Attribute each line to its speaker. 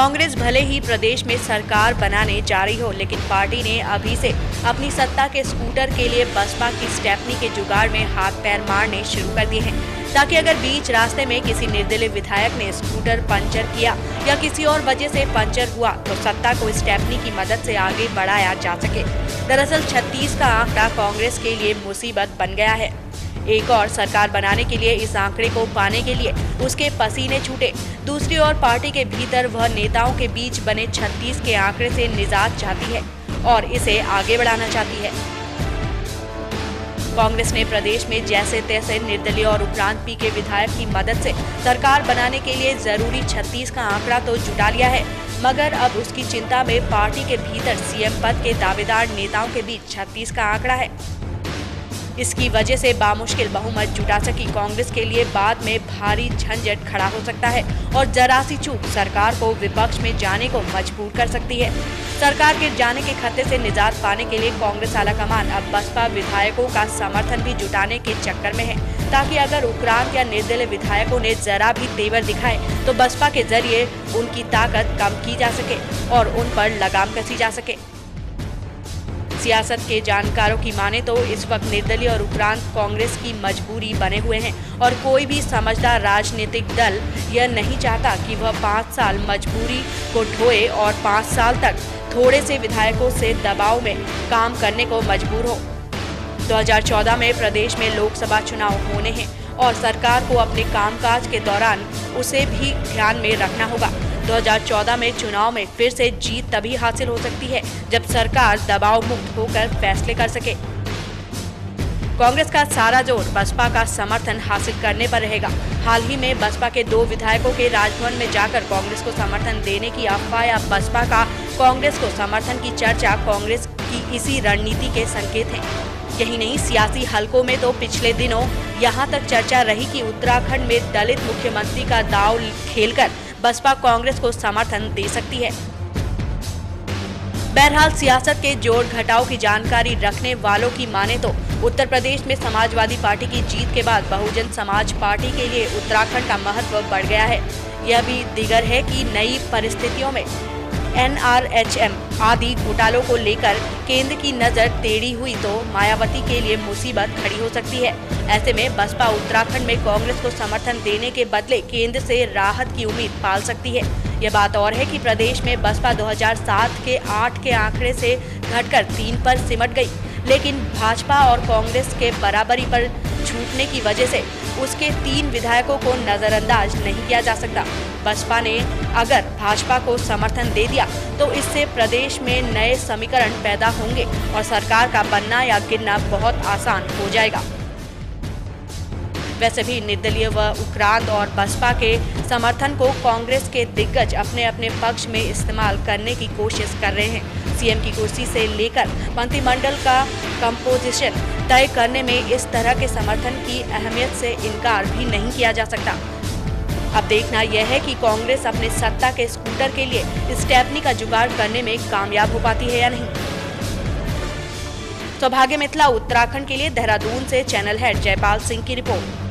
Speaker 1: कांग्रेस भले ही प्रदेश में सरकार बनाने जा रही हो, लेकिन पार्टी ने अभी से अपनी सत्ता के स्कूटर के लिए बसपा की स्टेपनी के जुगाड़ में हाथ पैर मारने शुरू कर दिए हैं, ताकि अगर बीच रास्ते में किसी निर्दलीय विधायक ने स्कूटर पंचर किया या किसी और वजह से पंचर हुआ तो सत्ता को स्टेपनी की मदद से आगे बढ़ाया जा सके। दरअसल 36 का आंकड़ा कांग्रेस के लिए मुसीबत बन गया है। एक और सरकार बनाने के लिए इस आंकड़े को पाने के लिए उसके पसीने छूटे। दूसरी ओर पार्टी के भीतर वह नेताओं के बीच बने 36 के आंकड़े से निजात चाहती है और इसे आगे बढ़ाना चाहती है। कांग्रेस ने प्रदेश में जैसे तैसे निर्दलीय और उपरांत पी के विधायक की मदद से सरकार बनाने के लिए जरूरी 36 का आंकड़ा तो जुटा लिया है, मगर अब उसकी चिंता में पार्टी के भीतर सीएम पद के दावेदार नेताओं के बीच 36 का आंकड़ा है। इसकी वजह से बामुश्किल बहुमत जुटा सकी कांग्रेस के लिए बाद में भारी झंझट खड़ा हो सकता है और जरा सी चूक सरकार को विपक्ष में जाने को मजबूर कर सकती है। सरकार गिर जाने के खतरे से निजात पाने के लिए कांग्रेस आलाकमान अब बसपा विधायकों का समर्थन भी जुटाने के चक्कर में है, ताकि अगर उपरांत या निर्दलीय विधायकों ने जरा भी तेवर दिखाए तो बसपा के जरिए उनकी ताकत कम की जा सके और उन पर लगाम कसी जा सके। सियासत के जानकारों की माने तो इस वक्त निर्दलीय और उपरांत कांग्रेस की मजबूरी बने हुए हैं और कोई भी समझदार राजनीतिक दल यह नहीं चाहता कि वह 5 साल मजबूरी को ढोए और 5 साल तक थोड़े से विधायकों से दबाव में काम करने को मजबूर हो। 2014 में प्रदेश में लोकसभा चुनाव होने हैं और सरकार को अपने कामकाज के दौरान उसे भी ध्यान में रखना होगा। 2014 में चुनाव में फिर से जीत तभी हासिल हो सकती है जब सरकार दबाव मुक्त होकर फैसले कर सके। कांग्रेस का सारा जोर बसपा का समर्थन हासिल करने पर रहेगा। हाल ही में बसपा के 2 विधायकों के राजभवन में जाकर कांग्रेस को समर्थन देने की अफवाह या बसपा का कांग्रेस को समर्थन की चर्चा कांग्रेस की इसी रणनीति के संकेत हैं। यही नहीं, सियासी हलकों में तो पिछले दिनों यहाँ तक चर्चा रही कि उत्तराखंड में दलित मुख्यमंत्री का दांव खेलकर बसपा कांग्रेस को समर्थन दे सकती है। बहरहाल सियासत के जोड़ घटाव की जानकारी रखने वालों की माने तो उत्तर प्रदेश में समाजवादी पार्टी की जीत के बाद बहुजन समाज पार्टी के लिए उत्तराखंड का महत्व बढ़ गया है। यह भी दिगर है कि नई परिस्थितियों में NRHM आदि घोटालों को लेकर केंद्र की नजर टेढ़ी हुई तो मायावती के लिए मुसीबत खड़ी हो सकती है। ऐसे में बसपा उत्तराखंड में कांग्रेस को समर्थन देने के बदले केंद्र से राहत की उम्मीद पाल सकती है। यह बात और है कि प्रदेश में बसपा 2007 के 8 के आंकड़े से घटकर 3 पर सिमट गई, लेकिन भाजपा और कांग्रेस के बराबरी पर छूटने की वजह से उसके 3 विधायकों को नजरअंदाज नहीं किया जा सकता। बसपा ने अगर भाजपा को समर्थन दे दिया तो इससे प्रदेश में नए समीकरण पैदा होंगे और सरकार का बनना या गिरना बहुत आसान हो जाएगा। वैसे भी निर्दलीय व उपरांत और बसपा के समर्थन को कांग्रेस के दिग्गज अपने अपने पक्ष में इस्तेमाल करने की कोशिश कर रहे हैं। सीएम की कुर्सी से लेकर मंत्रिमंडल का कंपोजिशन तय करने में इस तरह के समर्थन की अहमियत से इनकार भी नहीं किया जा सकता। अब देखना यह है कि कांग्रेस अपने सत्ता के स्कूटर के लिए स्टेपनी का जुगाड़ करने में कामयाब हो पाती है या नहीं। सौभाग्य मिथिला उत्तराखंड के लिए देहरादून से चैनल हेड जयपाल सिंह की रिपोर्ट।